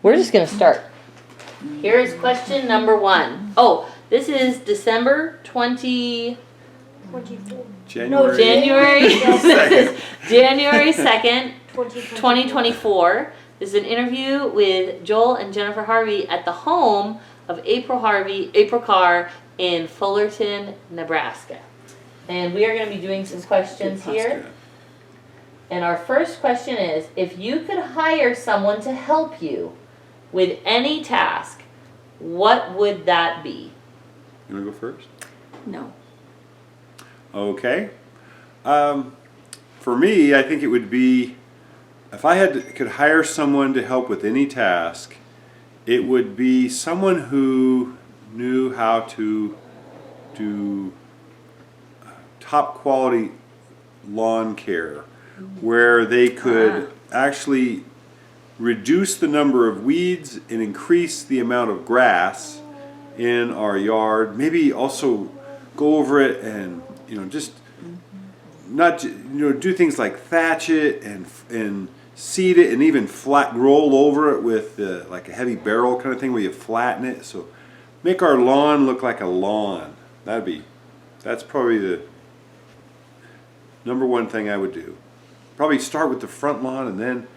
We're just going to start. Here is question number 1. Oh, this is December 24. January 2nd, 2024. This is an interview with Joel and Jennifer Harvey at the home of April Carr in Fullerton, Nebraska. And we are going to be doing some questions here. And our first question is, if you could hire someone to help you with any task, what would that be? You want to go first? No. Okay. For me, I think it would be, if I could hire someone to help with any task, it would be someone who knew how to do top quality lawn care, where they could actually reduce the number of weeds and increase the amount of grass in our yard. Maybe also go over it and just not do things like thatch it and seed it and even roll over it with like a heavy barrel kind of thing where you flatten it. So make our lawn look like a lawn. That's probably the number one thing I would do. Probably start with the front lawn, and then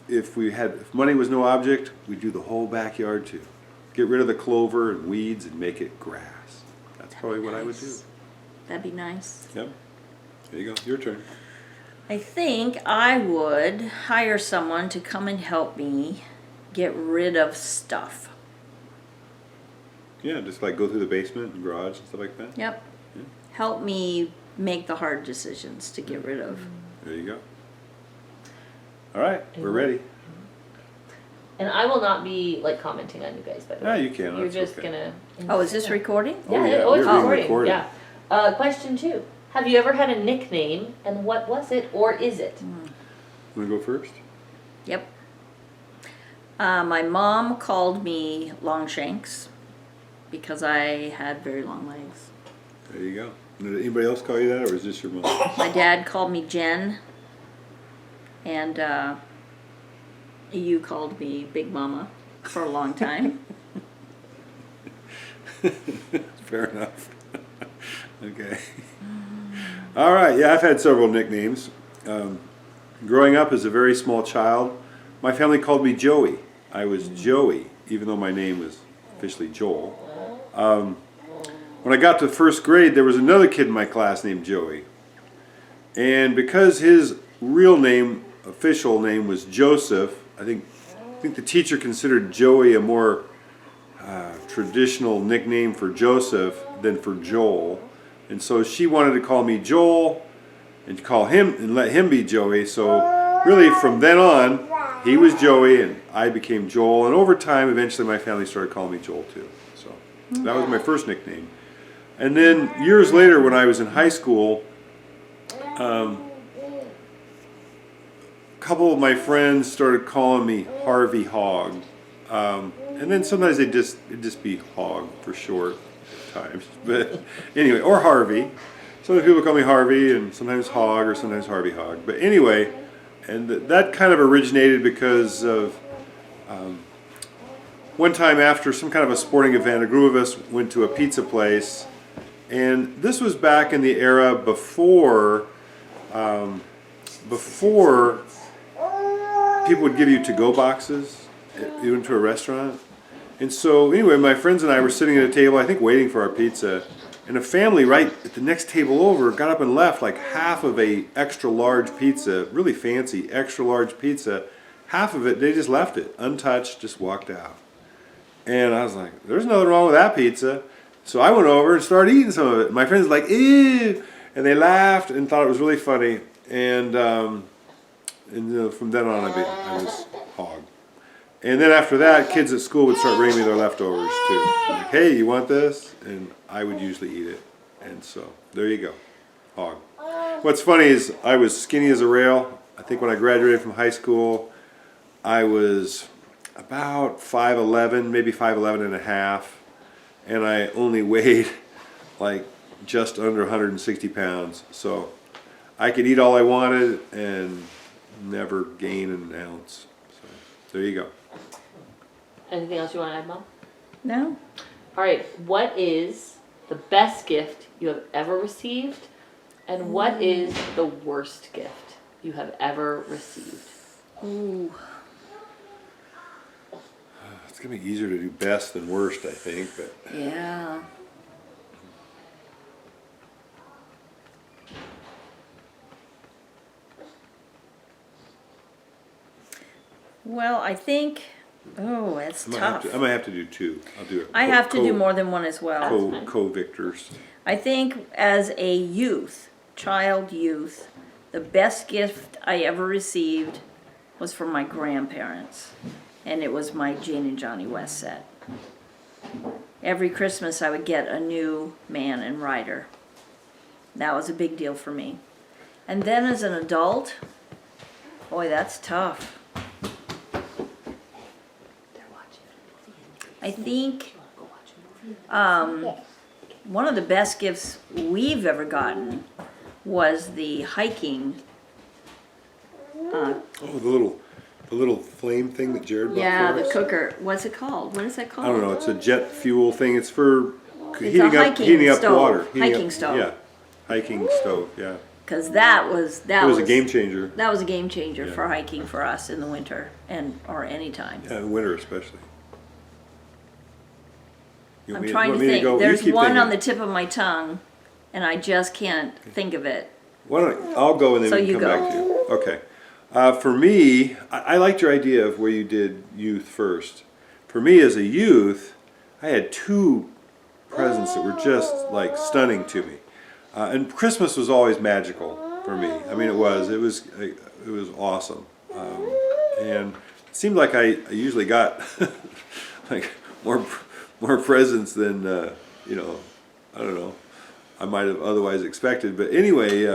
if money was no object, we'd do the whole backyard too. Get rid of the clover and weeds and make it grass. That's probably what I would do. That'd be nice. Yep. There you go. Your turn. I think I would hire someone to come and help me get rid of stuff. Yeah, just like go through the basement and garage and stuff like that. Yep. Yeah. Help me make the hard decisions to get rid of. There you go. All right, we're ready. And I will not be commenting on you guys, by the way. Yeah, you can. You're That's just okay. gonna. Oh, is this recording? Yeah, yeah, it's we're recording. recording. Yeah. Question 2. Have you ever had a nickname, and what was it, or is it? Want to go first? Yep. My mom called me Longshanks because I had very long legs. There you go. Did anybody else call you that, or is this your mom? My dad called me Jen, and you called me Big Mama for a long time. Fair enough. Okay. All right. Yeah, I've had several nicknames. Growing up as a very small child, my family called me Joey. I was Joey, even though my name was officially Joel. When I got to first grade, there was another kid in my class named Joey. And because his real name, official name, was Joseph, I think the teacher considered Joey a more traditional nickname for Joseph than for Joel. And so she wanted to call me Joel and call him and let him be Joey. So really from then on, he was Joey and I became Joel. And over time, eventually my family started calling me Joel too. So that was my first nickname. And then years later, when I was in high school, a couple of my friends started calling me Harvey Hog. And then sometimes it'd just be Hog for short at times. But anyway, or Harvey. Sometimes people call me Harvey, and sometimes Hog, or sometimes Harvey Hog. But anyway, and that kind of originated because of one time after some kind of a sporting event, a group of us went to a pizza place. And this was back in the era before people would give you to-go boxes. You went to a restaurant. And so anyway, my friends and I were sitting at a table, I think waiting for our pizza. And a family right at the next table over got up and left like half of a extra large pizza, really fancy extra large pizza. Half of it, they just left it untouched, just walked out. And I was like, there's nothing wrong with that pizza. So I went over and started eating some of it. My friends were like, ew, and they laughed and thought it was really funny. And from then on, I was Hog. And then after that, kids at school would start bringing me their leftovers too. Like, hey, you want this? And I would usually eat it. And so there you go, Hog. What's funny is I was skinny as a rail. I think when I graduated from high school, I was about 5'11", maybe 5'11 and a half. And I only weighed like just under 160 pounds. So I could eat all I wanted and never gain an ounce. So there you go. Anything else you want to add, Mom? No? All right. What is the best gift you have ever received, and what is the worst gift you have ever received? Ooh. It's gonna be easier to do best than worst, I think. But Yeah. Well, I think, that's tough. I might have to do two. I'll do it. I have to do more than one as well. Co-victors. I think as a youth, the best gift I ever received was from my grandparents. And it was my Jane and Johnny West set. Every Christmas I would get a new man and rider. That was a big deal for me. And then as an adult, boy, that's tough. I think one of the best gifts we've ever gotten was the hiking. The little flame thing that Jared bought for The us. cooker. What's it called? What is that called? I don't know. It's a jet fuel thing. It's for It's a hiking heating up stove. water. Hiking stove. Yeah, hiking stove. Yeah. Because that was It was a game changer. That was a game changer Yeah. for hiking for us in the winter or any time. Yeah, in winter especially. You want I'm me- trying to want me think. go? You There's keep one thinking. on the tip of my tongue, and I just can't think of it. Why don't I'll go and then So we can you come go. back to you. Okay. For me, I liked your idea of where you did youth first. For me as a youth, I had two presents that were just like stunning to me. And Christmas was always magical for me. I mean, it was awesome. And it seemed like I usually got like more presents than, I don't know, I might have otherwise expected. But anyway,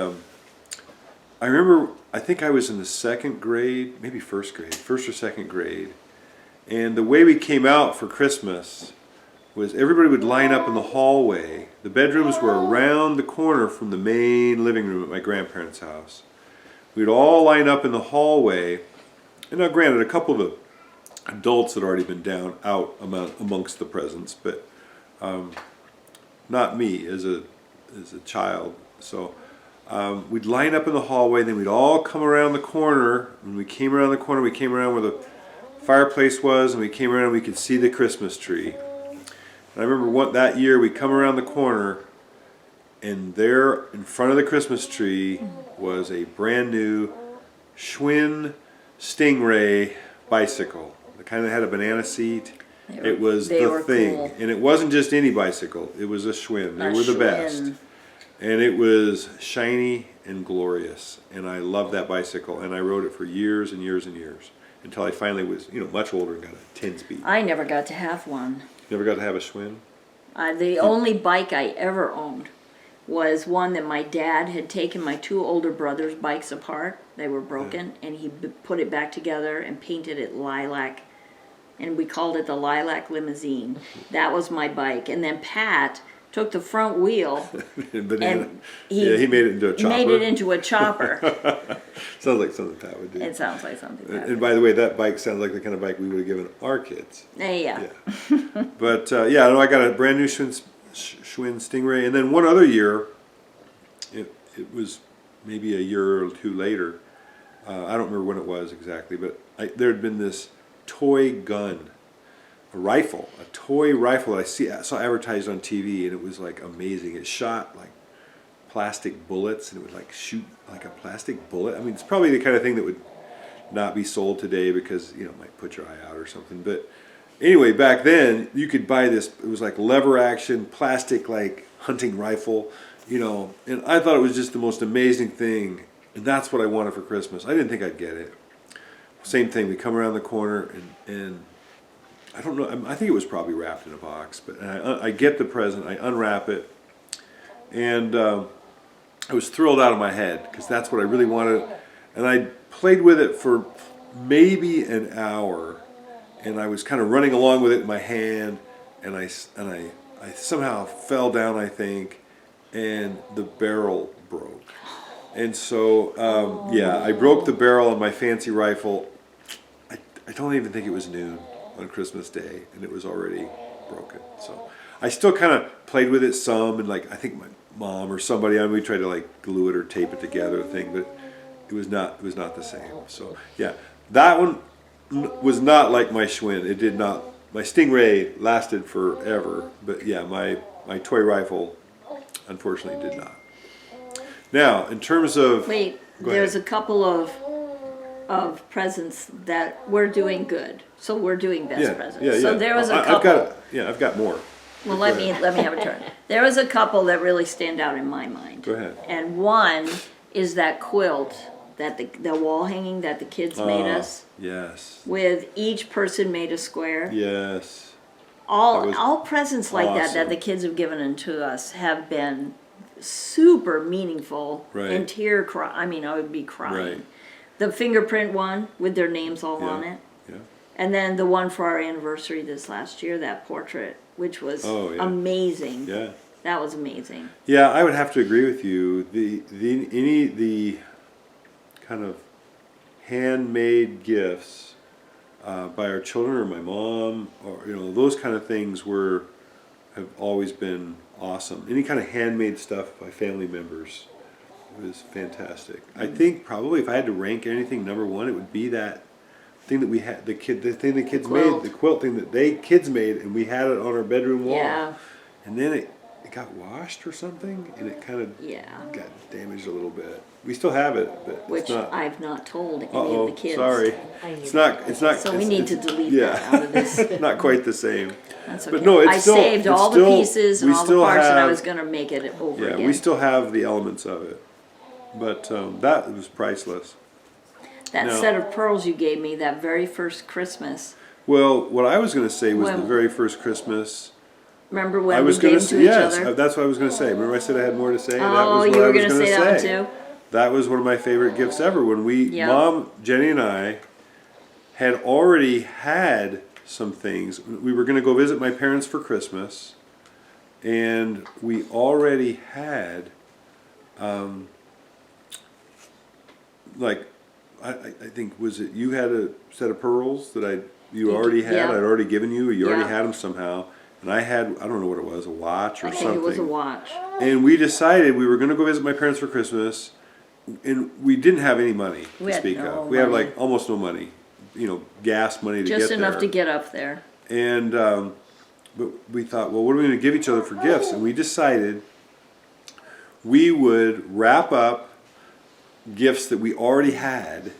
I remember, I think I was in the second grade, maybe first or second grade. And the way we came out for Christmas was everybody would line up in the hallway. The bedrooms were around the corner from the main living room at my grandparents' house. We'd all line up in the hallway. And now granted, a couple of the adults had already been out amongst the presents, but not me as a child. So we'd line up in the hallway, then we'd all come around the corner. When we came around the corner, we came around where the fireplace was, and we came around and we could see the Christmas tree. And I remember that year we come around the corner, and there in front of the Christmas tree was a brand new Schwinn Stingray bicycle. The kind that had a banana seat. It was the thing. Cool. And it wasn't just any bicycle. It was a Schwinn. They were the best. And it was shiny and glorious. And I loved that bicycle. And I rode it for years and years and years. Until I finally was, much older and got a 10-speed. I never got to have one. Never got to have a Schwinn? The only bike I ever owned was one that my dad had taken my two older brothers' bikes apart. They were broken, and he put it back together and painted it lilac. And we called it the Lilac Limousine. That was my bike. And then Pat took the front wheel and he made it into a chopper. Made it into a chopper. Sounds like something Pat would do. It sounds like something Pat would And by the way, that bike sounds like the kind of bike we would have given our kids. Yeah. But I got a brand new Schwinn Stingray. And then one other year, it was maybe a year or two later. I don't remember when it was exactly, but there had been this toy gun, a toy rifle that I saw advertised on TV, and it was like amazing. It shot like plastic bullets, and it would like shoot like a plastic bullet. I mean, it's probably the kind of thing that would not be sold today because it might put your eye out or something. But anyway, back then you could buy this. It was like lever action plastic like hunting rifle, and I thought it was just the most amazing thing. And that's what I wanted for Christmas. I didn't think I'd get it. Same thing, we come around the corner and I don't know, I think it was probably wrapped in a box, but I get the present, I unwrap it, and I was thrilled out of my head because that's what I really wanted. And I played with it for maybe an hour, and I was kind of running along with it in my hand, and I somehow fell down, I think, and the barrel broke. And so, I broke the barrel on my fancy rifle. I don't even think it was noon on Christmas Day, and it was already broken. So I still kind of played with it some, and like I think my mom or somebody, we tried to like glue it or tape it together thing, but it was not the same. So yeah, that one was not like my Schwinn. It did not. My Stingray lasted forever, but yeah, my toy rifle unfortunately did not. Now, in terms of Wait, Go there's ahead. a couple of presents that we're doing good. So we're doing best presents. So there was a couple. I've got more. Well, Go let me ahead. have a turn. There was a couple that really stand out in my mind. Go ahead. And one is that quilt that the wall hanging that the kids made us, Yes. with each person made a square. Yes. That was All presents like that awesome. the kids have given unto us have been super meaningful Right. and tear cry. I mean, I would be crying. Right. The fingerprint one with their names all Yeah. on it. Yeah. And then the one for our anniversary this last year, that portrait, which was Oh, yeah. amazing. Yeah. That was amazing. Yeah, I would have to agree with you. The kind of handmade gifts by our children or my mom, or those kind of things have always been awesome. Any kind of handmade stuff by family members was fantastic. I think probably if I had to rank anything number one, it would be that thing that we had, the thing the kids made, quilt. the quilt thing that kids made, and we had it on our bedroom wall. Yeah. And then it got washed or something, and it kind of Yeah. got damaged a little bit. We still have it, but Which it's not. I've not told any Uh-oh, of the kids. sorry. I knew It's not. So we need to delete yeah. that out of this. Not quite the same. That's okay. But no, it's I still- saved it's all still- the pieces and we all the still parts, and I have- was going to make it over Yeah, again. we still have the elements of it, but that was priceless. That No. set of pearls you gave me that very first Christmas. Well, what I was going to say was When- the very first Christmas. Remember I when we was gave going them to to say each yes. other? That's what I was going to say. Remember, I said I had more to say. That Oh, was what you I were was going to gonna say that one too? That was one of my favorite gifts ever. When Yeah. Mom, Jenny, and I had already had some things. We were going to go visit my parents for Christmas, and we already had, I think, was it you had a set of pearls that you already had? Yeah. I'd already given you. You already Yeah. had them somehow. And I had, I don't know what it was, a watch or I think something. it was a watch. And we decided we were going to go visit my parents for Christmas, and we didn't have any money We to had speak no of. We had money. like almost no money, gas money to Just get enough there. to get up there. And but we thought, well, what are we going to give each other for gifts? And we decided we would wrap up gifts that we already had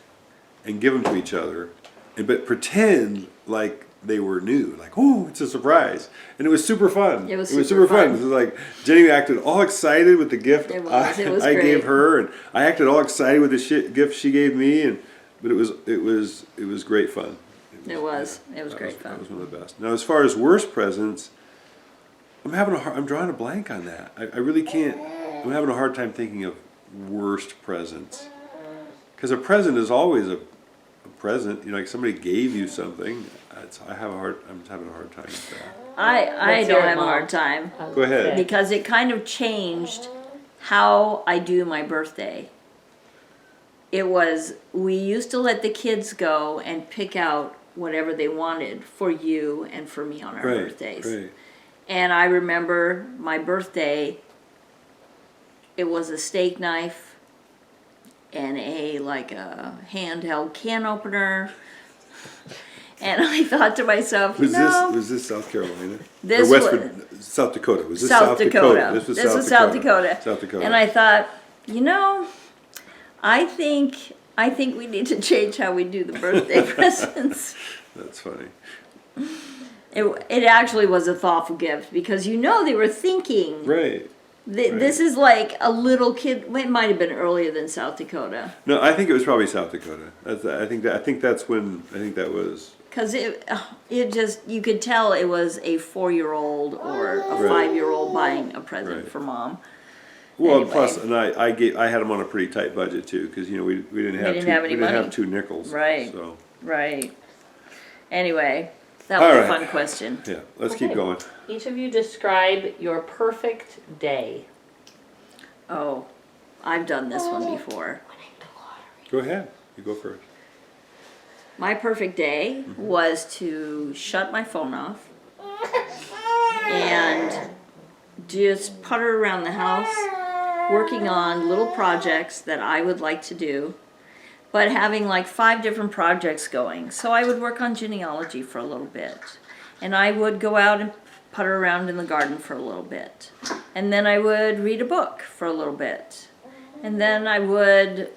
and give them to each other, but pretend like they were new, like, oh, it's a surprise. And it was super fun. It was super super fun. fun. It was like Jenny acted all excited with the gift It was I great. gave her, and I acted all excited with the gift she gave me, but it was great fun. It was That great fun. That was one of the best. Now, as far as worst presents, I'm drawing a blank on that. I really can't. I'm having a hard time thinking of worst presents, because a present is always a present. Like somebody gave you something. I'm having a hard time with that. I Let's don't hear it, have a Mom. hard time Go ahead. because it kind of changed how I do my birthday. We used to let the kids go and pick out whatever they wanted for you and for me on our birthdays. Right. And I remember my birthday, it was a steak knife and a handheld can opener. And I thought to myself, Was this South Carolina? This or West was- South Dakota. Was this South Dakota. This was South Dakota. South Dakota. And I thought, I think we need to change how we do the birthday presents. That's funny. It actually was a thoughtful gift because they were thinking. Right. This is like a little kid. It might have been earlier than South Dakota. No, I think it was probably South Dakota. I think that's when that was. Because it just, you could tell it was a 4-year-old or a Right. 5-year-old buying a present Right. for mom. Well, Anyway. plus, and I had them on a pretty tight budget too, because we didn't have didn't have any we didn't money. have 2 nickels. Right. So Right. Anyway, that All was a right. fun question. yeah, let's keep Okay. going. Each of you describe your perfect day. Oh, I've done this one before. Go ahead. You go first. My perfect day was to shut my phone off and just putter around the house, working on little projects that I would like to do, but having like 5 different projects going. So I would work on genealogy for a little bit, and I would go out and putter around in the garden for a little bit, and then I would read a book for a little bit, and then I would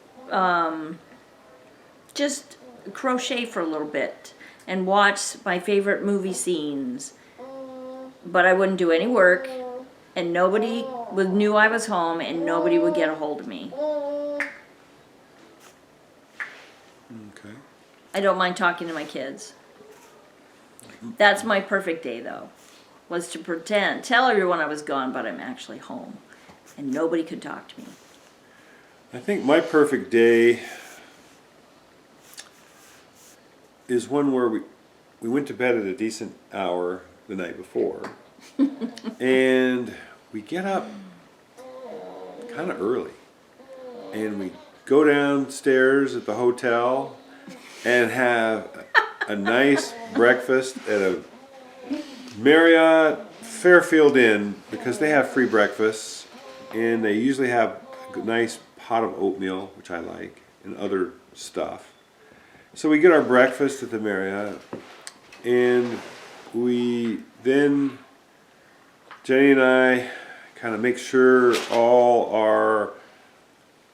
just crochet for a little bit and watch my favorite movie scenes. But I wouldn't do any work, and nobody knew I was home, and nobody would get a hold of me. Okay. I don't mind talking to my kids. That's my perfect day, though, was to tell everyone I was gone, but I'm actually home, and nobody could talk to me. I think my perfect day is one where we went to bed at a decent hour the night before, and we get up kind of early, and we go downstairs at the hotel and have a nice breakfast at a Marriott Fairfield Inn, because they have free breakfasts, and they usually have a nice pot of oatmeal, which I like, and other stuff. So we get our breakfast at the Marriott, and we then, Jenny and I kind of make sure all our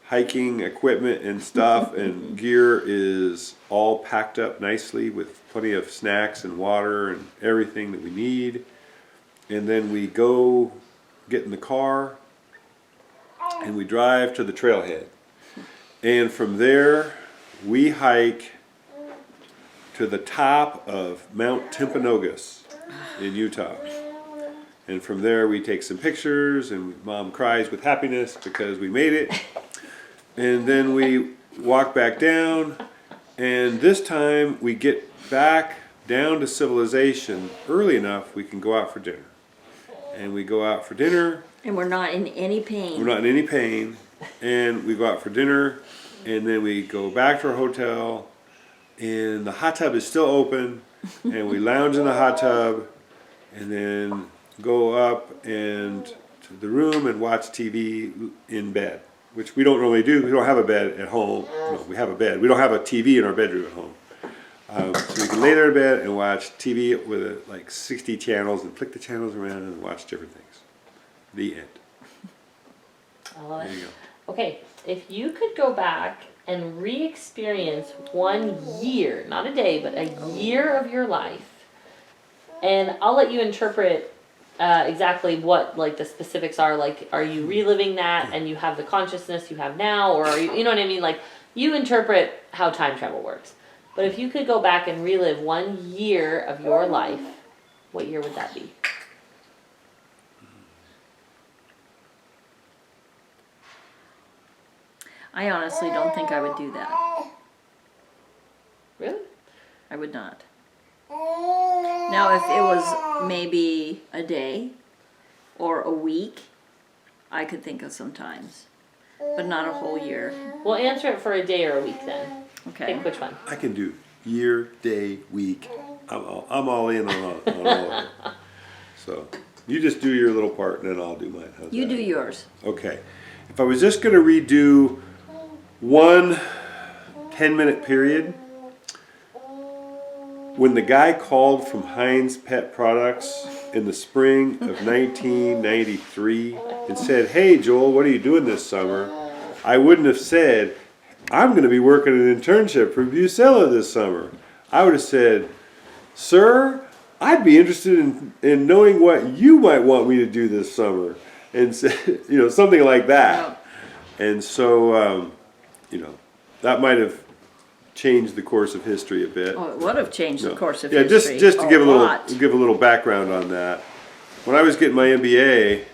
hiking equipment and stuff and gear is all packed up nicely with plenty of snacks and water and everything that we need. And then we go get in the car and we drive to the trailhead. And from there we hike to the top of Mount Timpanogos in Utah. And from there we take some pictures, and Mom cries with happiness because we made it. And then we walk back down, and this time we get back down to civilization early enough we can go out for dinner. And we go out for dinner. And we're not in any pain. We're not in any pain. And we go out for dinner, and then we go back to our hotel, and the hot tub is still open, and we lounge in the hot tub, and then go up and to the room and watch TV in bed, which we don't normally do. We don't have a bed at home. No, we have a bed. We don't have a TV in our bedroom at home. So we can lay there in bed and watch TV with like 60 channels and flick the channels around and watch different things. The end. I love There it. you go. Okay, if you could go back and re-experience 1 year, not a day, but a year of your life, and I'll let you interpret exactly what like the specifics are. Like, are you reliving that and you have the consciousness you have now, or are you know what I mean? Like, you interpret how time travel works. But if you could go back and relive 1 year of your life, what year would that be? I honestly don't think I would do that. Really? I would not. Now, if it was maybe a day or a week, I could think of some times, but not a whole year. We'll answer it for a day or a week then. Okay. Pick which one. I can do year, day, week. I'm all in on all of it. So you just do your little part, and then I'll do mine. How's You that? do yours. Okay. If I was just going to redo one 10-minute period, when the guy called from Heinz Pet Products in the spring of 1993 and said, "Hey Joel, what are you doing this summer?" I wouldn't have said, "I'm going to be working an internship for Bucella this summer." I would have said, "Sir, I'd be interested in knowing what you might want me to do this summer," and say, something like that. And so, that might have changed the course of history a bit. Oh, it would have changed the course of Yeah, history. just to give lot. a little background on that. When I was getting my MBA,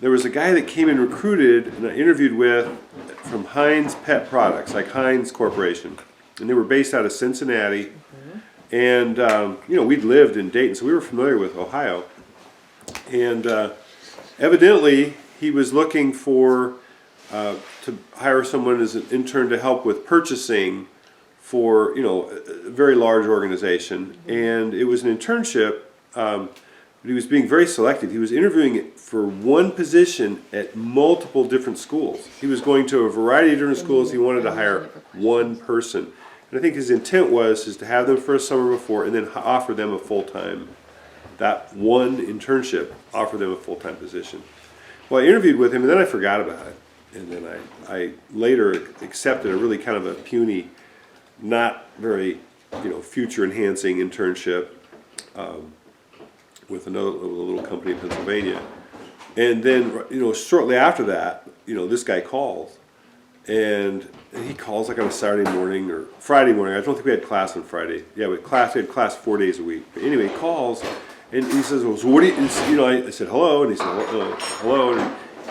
there was a guy that came and recruited, and I interviewed with, from Heinz Pet Products, like Heinz Corporation, and they were based out of Cincinnati. And we'd lived in Dayton, so we were familiar with Ohio. And evidently, he was looking for to hire someone as an intern to help with purchasing for, a very large organization, and it was an internship. But he was being very selective. He was interviewing for one position at multiple different schools. He was going to a variety of different schools. He wanted to hire one person. And I think his intent was to have them for a summer before and then offer them a full-time, that one internship, offer them a full-time position. Well, I interviewed with him and then I forgot about it. And then I later accepted a really kind of a puny, not very, future-enhancing internship. With a little company in Pennsylvania. And then, shortly after that, this guy calls. And he calls like on a Saturday morning or Friday morning. I don't think we had class on Friday. Yeah, we had class 4 days a week. But anyway, he calls and he says, well, so what do you, I said, hello. And he said, hello.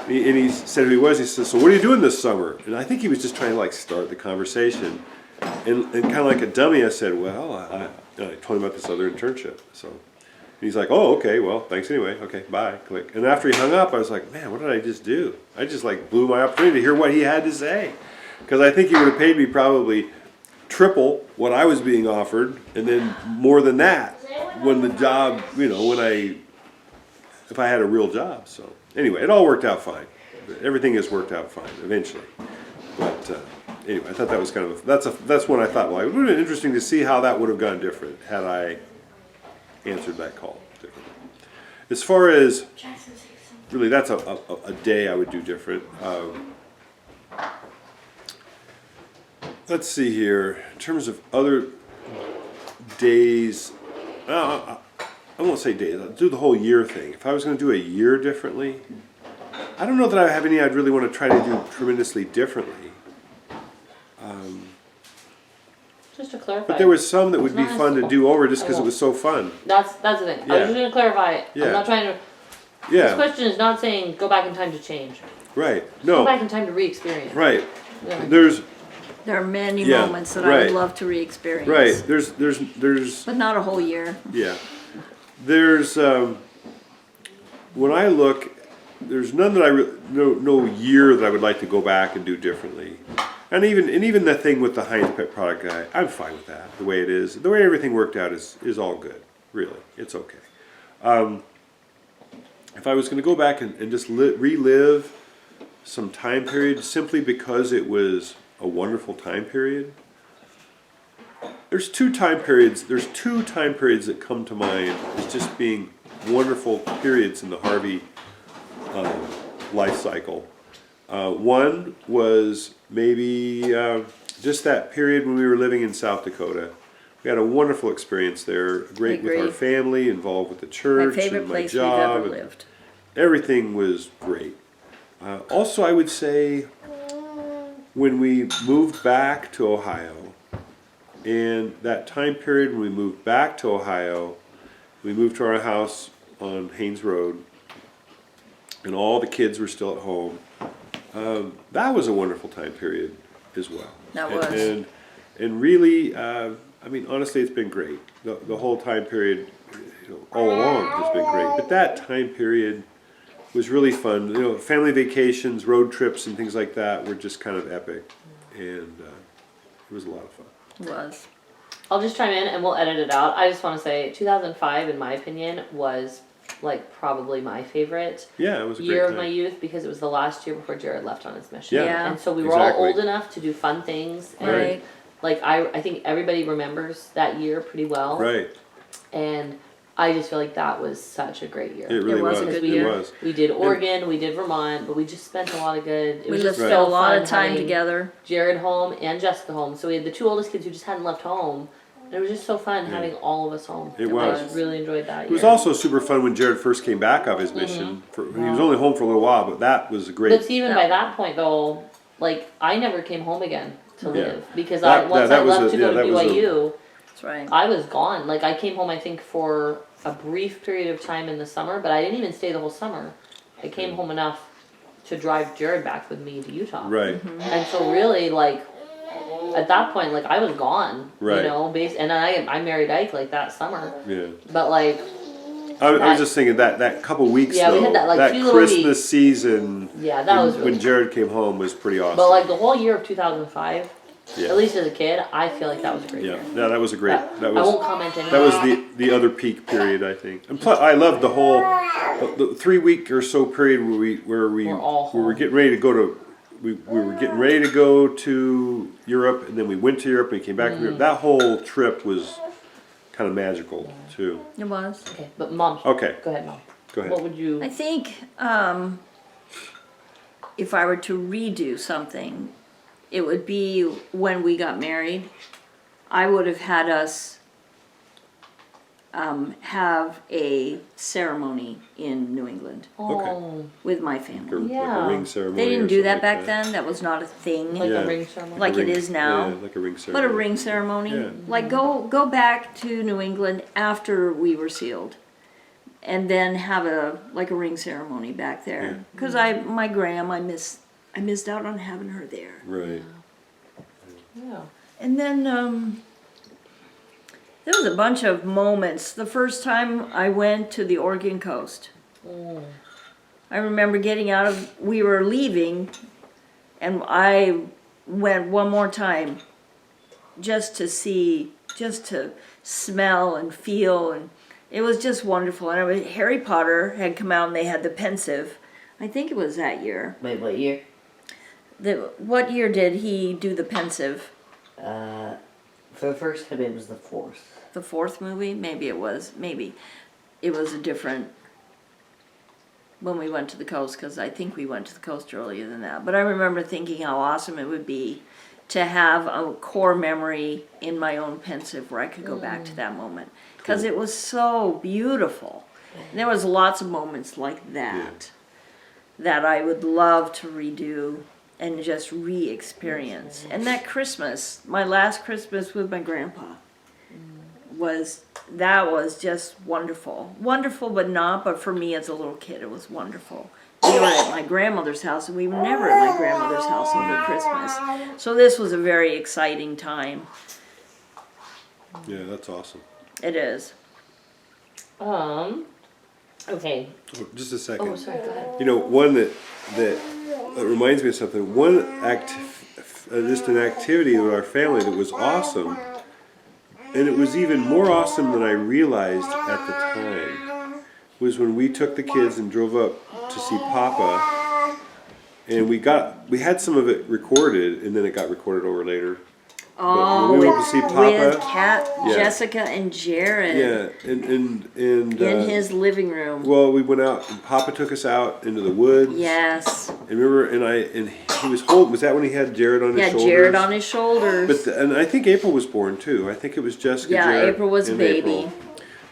And he said who he was. He says, so what are you doing this summer? And I think he was just trying to start the conversation. And kind of like a dummy, I said, well, I told him about this other internship. So. And he's like, oh, okay, well, thanks anyway. Okay, bye, click. And after he hung up, I was like, man, what did I just do? I just blew my opportunity to hear what he had to say. Because I think he would have paid me probably triple what I was being offered, and then more than that when the job, if I had a real job. So anyway, it all worked out fine. Everything has worked out fine eventually. But anyway, I thought that was kind of, that's when I thought, well, it would have been interesting to see how that would have gone different had I answered that call differently. As far as really, that's a day I would do different. Let's see here. In terms of other days, I won't say days. I'll do the whole year thing. If I was going to do a year differently, I don't know that I have any I'd really want to try to do tremendously differently. Just to clarify. But there was some that would be fun to do over just because it was so fun. That's the thing. Yeah. I was just going to clarify. Yeah. I'm not trying to. Yeah. This question is not saying go back in time to change. Right. Go No. back in time to re-experience. Right. Yeah. There are many Yeah, moments that I right. would love to re-experience. Right. There's. But not a whole year. Yeah. There's. When I look, there's none that no year that I would like to go back and do differently. And even the thing with the Heinz pet product guy, I'm fine with that. The way it is, the way everything worked out is all good. Really, it's okay. If I was going to go back and just relive some time period simply because it was a wonderful time period, there's two time periods that come to mind as just being wonderful periods in the Harvey life cycle. One was maybe just that period when we were living in South Dakota. We had a wonderful experience there, great with our family, involved with the church, My favorite and my place job. we've ever lived. Everything was great. Also, I would say when we moved back to Ohio, and that time period when we moved back to Ohio, we moved to our house on Haynes Road, and all the kids were still at home. That was a wonderful time period as well. That was. And really, honestly, it's been great. The whole time period, all along has been great. But that time period was really fun. Family vacations, road trips, and things like that were just kind of epic, and it was a lot of fun. It was. I'll just chime in and we'll edit it out. I just want to say 2005, in my opinion, was probably my favorite Yeah, it was a year great of my time. youth because it was the last year before Jared left on his mission. Yeah. And so we were Exactly. all old enough to do fun things. And Right. I think everybody remembers that year pretty well. Right. And I just feel like that was such a great year. It really was a was. good It year. was. We did Oregon, we did Vermont, but we just spent a lot of good. It We was just just spent a so lot fun of time having together. Jared home and Jessica home. So we had the two oldest kids who just hadn't left home. And it was just so fun having all of us home. It I was. just really enjoyed that It was year. also super fun when Jared first came back off his mission. He was only home for a little while, but that was a great. But even by that point though, I never came home again to Yeah. live because That once I was left to go to that was BYU, That's right. I was gone. I came home I think for a brief period of time in the summer, but I didn't even stay the whole summer. I came home enough to drive Jared back with me to Utah. Right. And so really at that point I was gone. Right. And I married Ike that summer. Yeah. But I was just thinking that couple weeks Yeah, we though, had that, 2 little Christmas weeks. season. Yeah, that was really when Jared came home was pretty awesome. But the whole year of 2005 Yeah. At least as a kid, I feel like that was a great Yeah, year. yeah, that was a great. But That I won't was comment anymore. that was the other peak period, I think. And plus, I loved the whole the 3 week or so period where we We're all were home. getting ready to go to. We were getting ready to go to Europe, and then we went to Europe and came back from Europe. That whole trip was kind of magical too. It was. Okay, but Mom. Okay, Go ahead, Mom. go ahead. What would you? I think if I were to redo something, it would be when we got married. I would have had us have a ceremony in New England Oh, with my Like family. Yeah. a ring ceremony. They didn't or do something that back like then. That was not a thing like Yeah. a ring ceremony. like A it ring- is now. Yeah, like a ring But ceremony. a ring ceremony, Yeah. like go back to New England after we were sealed, and then have a ring ceremony back there. Because my gram, I missed out on having her there. Right. Yeah. And then there was a bunch of moments. The first time I went to the Oregon coast, I remember we were leaving, and I went one more time just to smell and feel, and it was just wonderful. And Harry Potter had come out, and they had the pensive. I think it was that year. Wait, what year? What year did he do the pensive? For the first time, it was the fourth. The fourth movie? Maybe it was a different when we went to the coast, because I think we went to the coast earlier than that. But I remember thinking how awesome it would be to have a core memory in my own pensive where I could go back to that moment, because it was so beautiful. And there was lots of moments like that that I would love to redo and just re-experience. And that Christmas, my last Christmas with my grandpa, was just wonderful. Wonderful, but for me as a little kid, it was wonderful. We were at my grandmother's house, and we were never at my grandmother's house over Christmas. So this was a very exciting time. Yeah, that's awesome. It is. Okay. Oh, just a second. Oh, sorry. Go ahead. You know, one that reminds me of something. Just an activity with our family that was awesome, and it was even more awesome than I realized at the time, was when we took the kids and drove up to see Papa, and we had some of it recorded, and then it got recorded over later. Oh, when we went to see Papa, with Kat, Yeah. Jessica, and Jared yeah, and in his living room. well, we went out, and Papa took us out into the woods. Yes. And remember, and he was holding. Was that when he had Jared on his Yeah, shoulders? Jared on his shoulders. And I think April was born too. I think it was Jessica. Yeah, Jared, April was a and baby. April.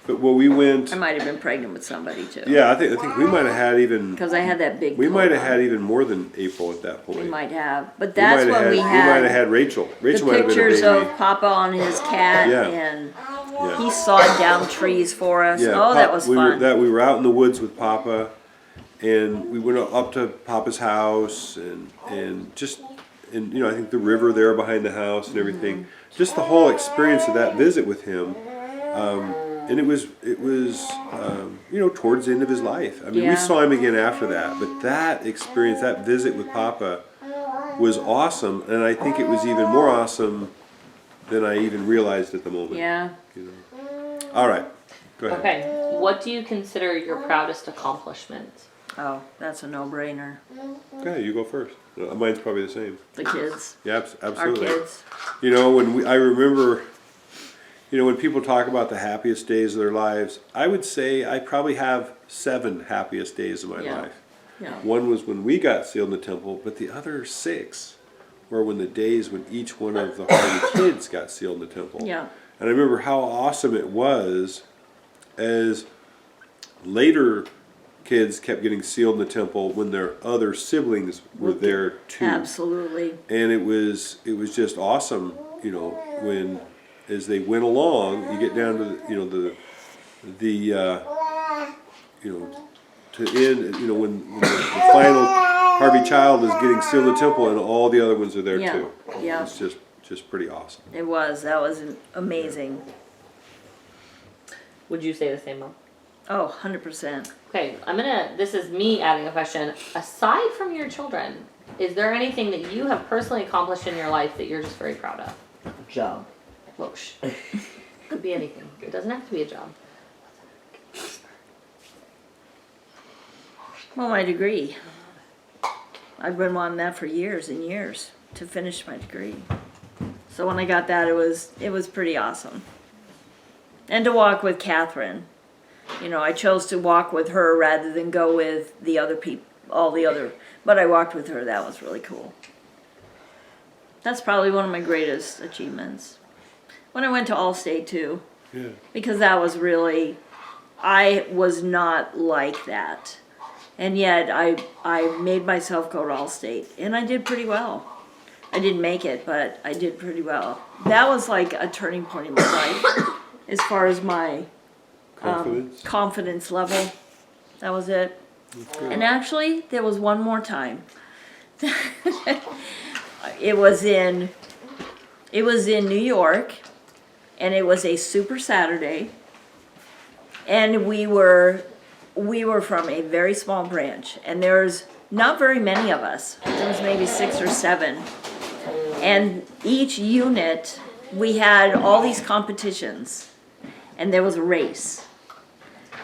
But we went. I might have been pregnant with somebody too. Yeah, I think we might have had even. Because I had that big. We coat might have on. had even more than April at that point. We might have, but We that's might have when we We might have had had Rachel. the Rachel might have been a pictures baby. of Papa on his cat, Yeah. and Yeah. he sawed down trees for us. Yeah, Oh, that was we fun. we were out in the woods with Papa, and we went up to Papa's house, and I think the river there behind the house and everything. Mm-hmm. Just the whole experience of that visit with him, and it was towards the end of his life. I mean, Yeah. we saw him again after that, but that experience, that visit with Papa, was awesome, and I think it was even more awesome than I even realized at the moment. Yeah. All right, go ahead. Okay. What do you consider your proudest accomplishment? Oh, that's a no-brainer. Okay, you go first. Mine's probably the same. The kids, Yeah, our absolutely. kids. You know, I remember, when people talk about the happiest days of their lives, I would say I probably have 7 happiest days of my Yeah. life. Yeah. One was when we got sealed in the temple, but the other 6 were when the days when each one of the Harvey kids got sealed in the temple. Yeah. And I remember how awesome it was as later kids kept getting sealed in the temple when their other siblings were there too. Absolutely. And it was just awesome, when as they went along, you get down to to end, when the final Harvey child is getting sealed in the temple and all the other ones are there Yeah. too. Yeah. It's just pretty awesome. It was. That was amazing. Would you say the same, Mom? Oh, 100%. Okay, this is me adding a question. Aside from your children, Is there anything that you have personally accomplished in your life that you're just very proud of? Job. Well, could be anything. It doesn't have to be a job. Well, my degree. I've been wanting that for years and years to finish my degree. So when I got that, it was pretty awesome. And to walk with Catherine. You know, I chose to walk with her rather than go with the other people, but I walked with her. That was really cool. That's probably one of my greatest achievements. When I went to Allstate too, Yeah. because that was really, I was not like that. And yet I made myself go to Allstate, and I did pretty well. I didn't make it, but I did pretty well. That was like a turning point in my life as far as my confidence level. That was it. And actually, there was one more time. It was in New York, and it was a Super Saturday, and we were from a very small branch, and there's not very many of us. There was maybe 6 or 7, and each unit we had all these competitions, and there was a race,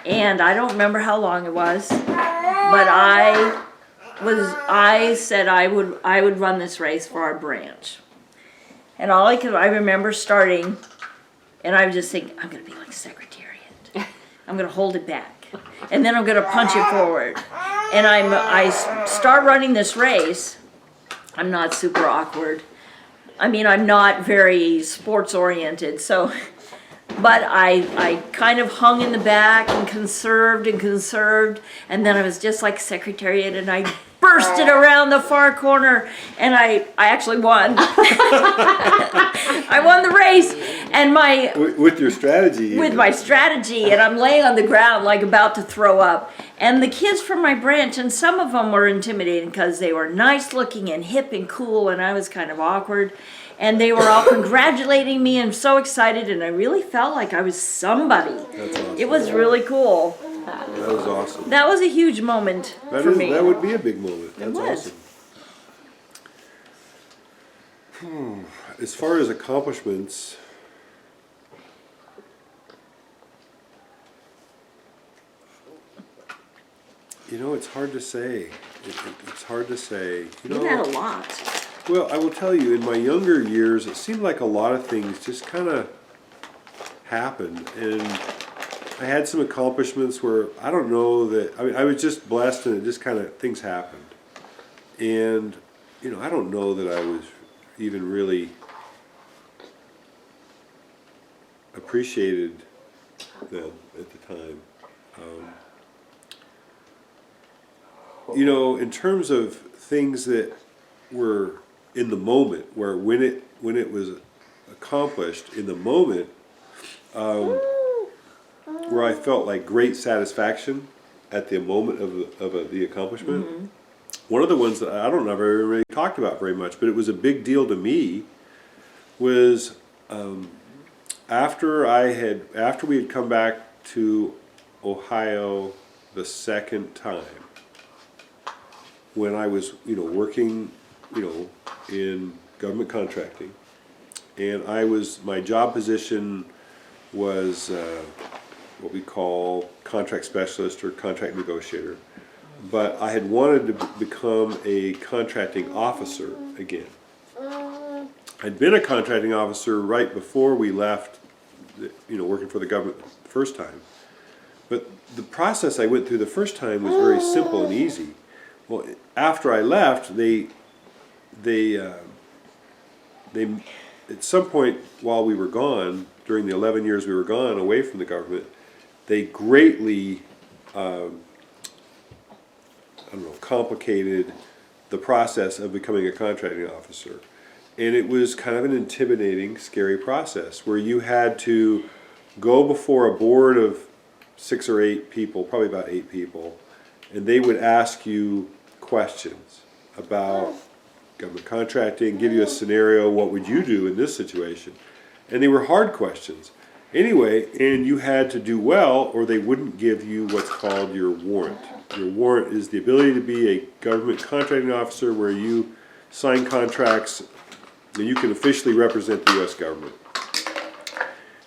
and I don't remember how long it was, but I said I would run this race for our branch, and I remember starting, and I was just thinking, I'm gonna be like Secretariat. I'm gonna hold it back, and then I'm gonna punch it forward, and I start running this race. I'm not super awkward. I mean, I'm not very sports oriented, so. But I kind of hung in the back and conserved, and then I was just like Secretariat, and I bursted around the far corner, and I actually won. I won the race, and With your strategy. with my strategy, and I'm laying on the ground like about to throw up. And the kids from my branch, and some of them were intimidating because they were nice looking and hip and cool, and I was kind of awkward. And they were all congratulating me and so excited, and I really felt like I was somebody. That's awesome. It was really cool. That was awesome. That was a huge moment for me. That would be a big moment. That's was. awesome. As far as accomplishments, it's hard to say. It's hard to say. You had a lot. Well, I will tell you, in my younger years, it seemed like a lot of things just kind of happened. And I had some accomplishments where I don't know that, I was just blessed and it just kind of, things happened. And, I don't know that I was even really appreciated them at the time. In terms of things that were in the moment, where when it was accomplished in the moment, where I felt like great satisfaction at the moment of the accomplishment. Mm-hmm. One of the ones that I don't know if I ever really talked about very much, but it was a big deal to me, was after we had come back to Ohio the second time, when I was working in government contracting, and my job position was what we call contract specialist or contract negotiator, but I had wanted to become a contracting officer again. I'd been a contracting officer right before we left, working for the government the first time, but the process I went through the first time was very simple and easy. Well, after I left, they at some point while we were gone, during the 11 years we were gone away from the government, they greatly, complicated the process of becoming a contracting officer. And it was kind of an intimidating, scary process where you had to go before a board of 6 or 8 people, probably about 8 people, and they would ask you questions about government contracting, give you a scenario, what would you do in this situation? And they were hard questions. Anyway, and you had to do well or they wouldn't give you what's called your warrant. Your warrant is the ability to be a government contracting officer where you sign contracts and you can officially represent the U.S. government.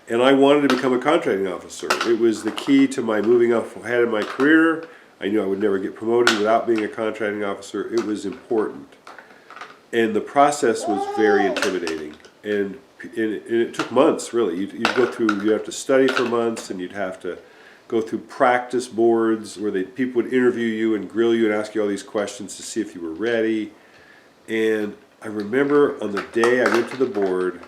And I wanted to become a contracting officer. It was the key to my moving up ahead in my career. I knew I would never get promoted without being a contracting officer. It was important. And the process was very intimidating. And it took months, really. You'd go through, you have to study for months, and you'd have to go through practice boards where people would interview you and grill you and ask you all these questions to see if you were ready. And I remember on the day I went to the board,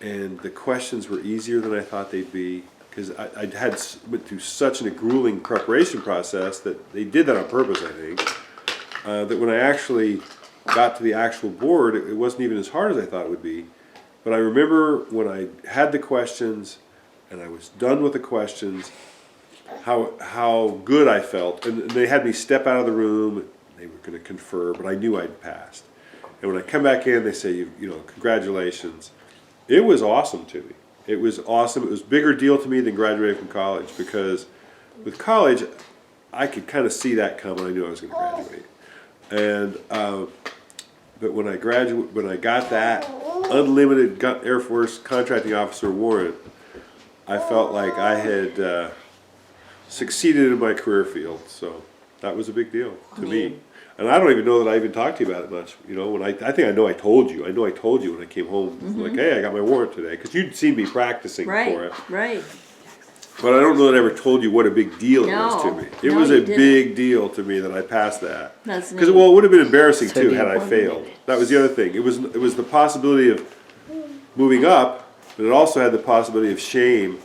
and the questions were easier than I thought they'd be, because I went through such a grueling preparation process that they did that on purpose, I think, that when I actually got to the actual board, it wasn't even as hard as I thought it would be. But I remember when I had the questions and I was done with the questions, how good I felt. And they had me step out of the room. They were going to confer, but I knew I'd passed. And when I come back in, they say, you know, congratulations. It was awesome to me. It was awesome. It was a bigger deal to me than graduating from college, because with college, I could kind of see that coming. I knew I was going to graduate. And but when I got that unlimited Air Force contracting officer warrant, I felt like I had succeeded in my career field. So that was a big deal to me. And I don't even know that I even talked to you about it much. You know, when I think I know I told you. I know I told you when I came home. Like, hey, I got my warrant today, because you'd seen me practicing for it. Right. But I don't know that I ever told you what a big deal it was to me. It was a big deal to me that I passed that. That's Because, neat. well, it would have been embarrassing too had I failed. That was the other thing. It was the possibility of moving up, but it also had the possibility of shame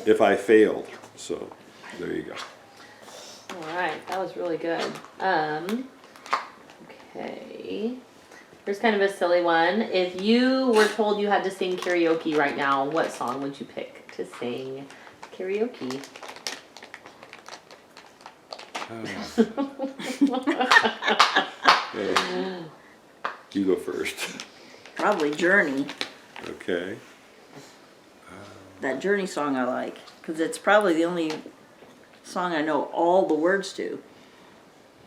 if I failed. So there you go. All right, that was really good. Okay. Here's kind of a silly one. If you were told you had to sing karaoke right now, what song would you pick to sing karaoke? You go first. Probably Journey. Okay. That Journey song I like, because it's probably the only song I know all the words to.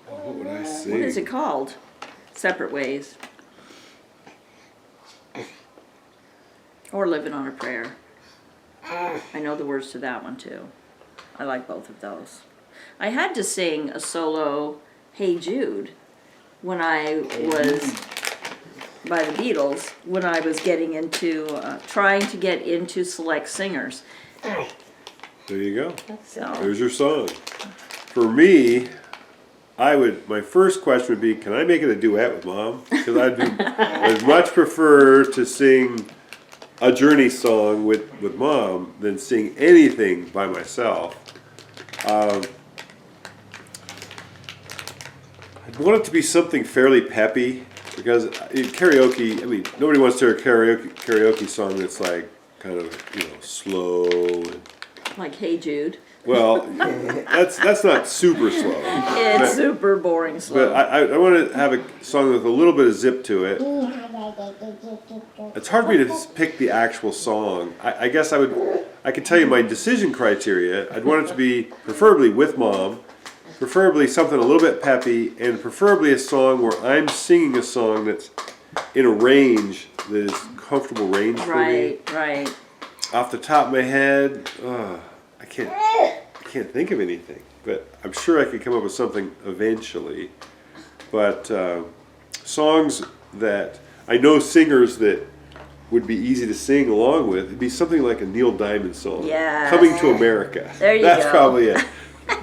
What would I sing? What is it called? Separate Ways. Or Living on a Prayer. I know the words to that one too. I like both of those. I had to sing a solo Hey Jude when I was, by the Beatles, when I was getting into, trying to get into select singers. There you go. So, There's your song. For me, my first question would be, can I make it a duet with Mom? Because I'd much prefer to sing a Journey song with Mom than sing anything by myself. I'd want it to be something fairly peppy, because in karaoke, I mean, nobody wants to hear a karaoke song that's like kind of, slow. And, like Hey Jude. well, that's not super slow. It's super boring slow. But I want to have a song with a little bit of zip to it. It's hard for me to pick the actual song. I guess I could tell you my decision criteria. I'd want it to be preferably with Mom, preferably something a little bit peppy, and preferably a song where I'm singing a song that's in a range that is comfortable range for me. Right. Off the top of my head, I can't think of anything, but I'm sure I could come up with something eventually. But songs that I know singers that would be easy to sing along with, it'd be something like a Neil Diamond song. Yes. Coming to America. There you That's go. probably it.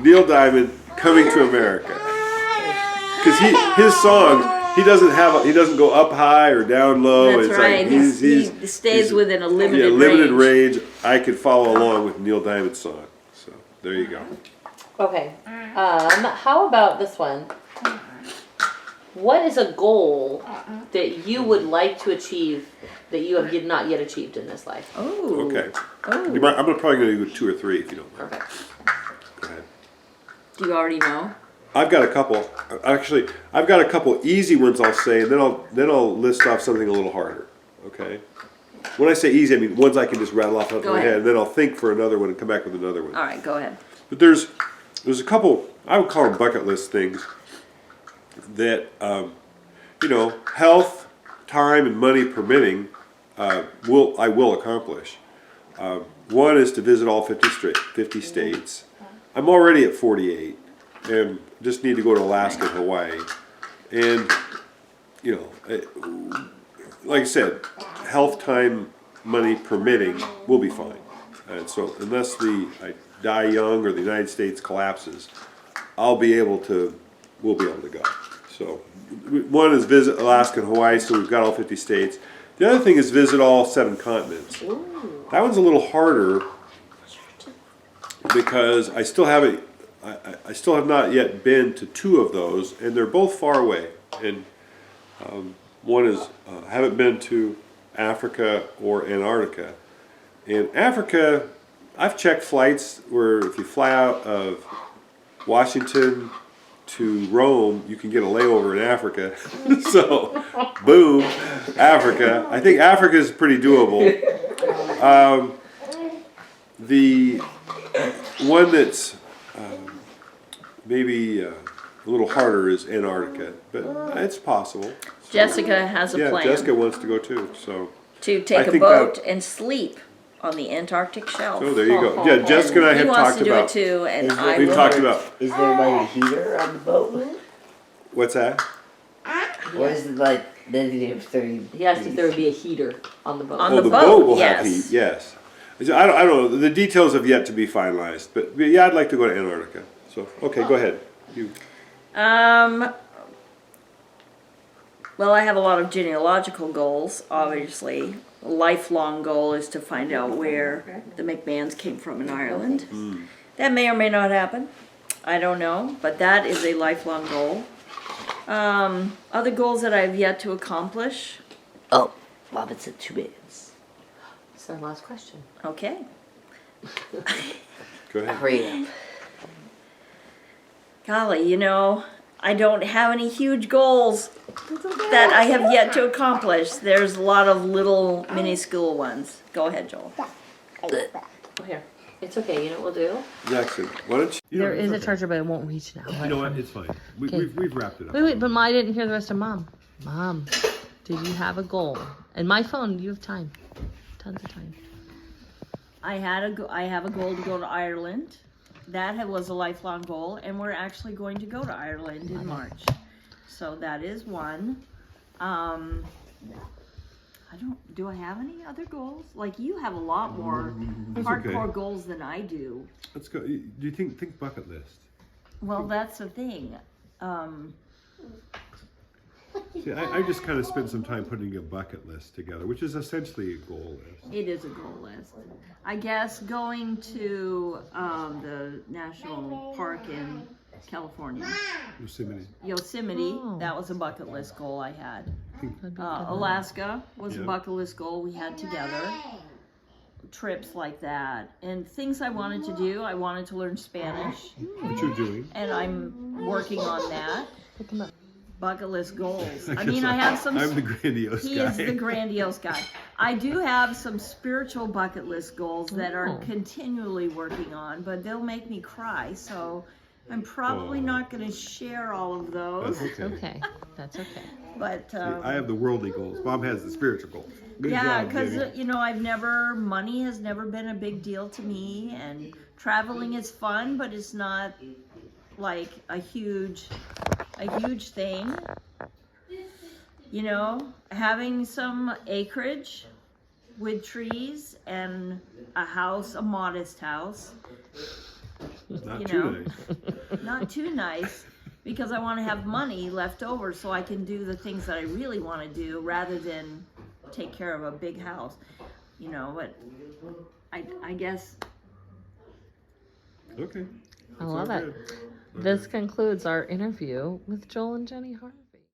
Neil Diamond, Coming to America. Because his songs, he doesn't go up high or down low. That's It's right. Like He stays within a limited range. limited range. I could follow along with Neil Diamond's song. So there you go. Okay. How about this one? What is a goal that you would like to achieve that you have not yet achieved in this life? Oh. Okay. Oh. I'm probably going to do 2 or 3 if you don't mind. Perfect. Go ahead. Do you already know? I've got a couple. Actually, I've got a couple easy ones I'll say, and then I'll list off something a little harder. Okay. when I say easy, I mean ones I can just rattle off the top of Go my ahead. head, and then I'll think for another one and come back with another one. All right, go ahead. But there's a couple, I would call them bucket list things that, you know, health, time, and money permitting, I will accomplish. One is to visit all 50 states. I'm already at 48, and just need to go to Alaska and Hawaii. And, you know, like I said, health, time, money permitting, we'll be fine. And so unless I die young or the United States collapses, we'll be able to go. So one is visit Alaska and Hawaii, so we've got all 50 states. The other thing is visit all 7 continents. Ooh. That one's a little harder because I still haven't, I still have not yet been to 2 of those, and they're both far away. And one is haven't been to Africa or Antarctica. In Africa, I've checked flights where if you fly out of Washington to Rome, you can get a layover in Africa. So, boom, Africa. I think Africa is pretty doable. The one that's maybe a little harder is Antarctica, but it's possible. So, Jessica has a yeah, plan Jessica wants to go too. So, to I take a think boat that- and sleep on the Antarctic shelf. oh, there you go. Yeah, Jessica and I He have wants talked to do about. it too, and Is I We've will. talked about Is there like a heater on the boat? what's that? What is it like negative 30? He asked if there would be a heater on the boat. On Oh, the the boat, boat will have yes. heat. Yes. I don't know. The details have yet to be finalized, but yeah, I'd like to go to Antarctica. So okay, go ahead. You. Well, I have a lot of genealogical goals, obviously. A lifelong goal is to find out where the McMahons came from in Ireland. That may or may not happen. I don't know, but that is a lifelong goal. Other goals that I've yet to accomplish. Oh, Mom, it's at 2 minutes. That's our last question. Okay. Go ahead. Hurry up. Golly, you know, I don't have any huge goals that I have yet to accomplish. There's a lot of little minuscule ones. Go ahead, Joel. Oh, here. It's okay. You know what we'll do? Jackson, why don't you? There is a charger, but it won't reach now. You know what? It's fine. Okay. We've wrapped it up. Wait, but I didn't hear the rest of Mom. Mom, did you have a goal? And my phone, you have time. Tons of time. I have a goal to go to Ireland. That was a lifelong goal, and we're actually going to go to Ireland in March. So that is one. Do I have any other goals? Like, you have a lot more That's hardcore okay. goals than I do. Let's go. Do you think bucket list? Well, that's the thing. See, I just kind of spent some time putting a bucket list together, which is essentially a goal list. It is a goal list. I guess going to the national park in California, Yosemite, Oh. that was a bucket list goal I had. That'd be good. Alaska was a Yeah. bucket list goal we had together. Trips like that. And things I wanted to do, I wanted to learn Spanish, What you're doing? and I'm working on that. Pick 'em up. Bucket list goals. I guess mean, I have some. I'm the grandiose He guy. is the grandiose guy. I do have some spiritual bucket list goals that are Oh. continually working on, but they'll make me cry, so I'm probably Oh. not going to share all of those. That's okay. Okay, that's okay. But See, I have the worldly goals. Mom has the spiritual goals. Good yeah, job, because Jenny. money has never been a big deal to me, and traveling is fun, but it's not like a huge thing. You know, having some acreage with trees and a house, a modest house, Not you too know. nice. not too nice, because I want to have money left over so I can do the things that I really want to do rather than take care of a big house, you know. But I guess Okay. I That's love all it. good. This concludes our interview with Joel and Jenny Harvey.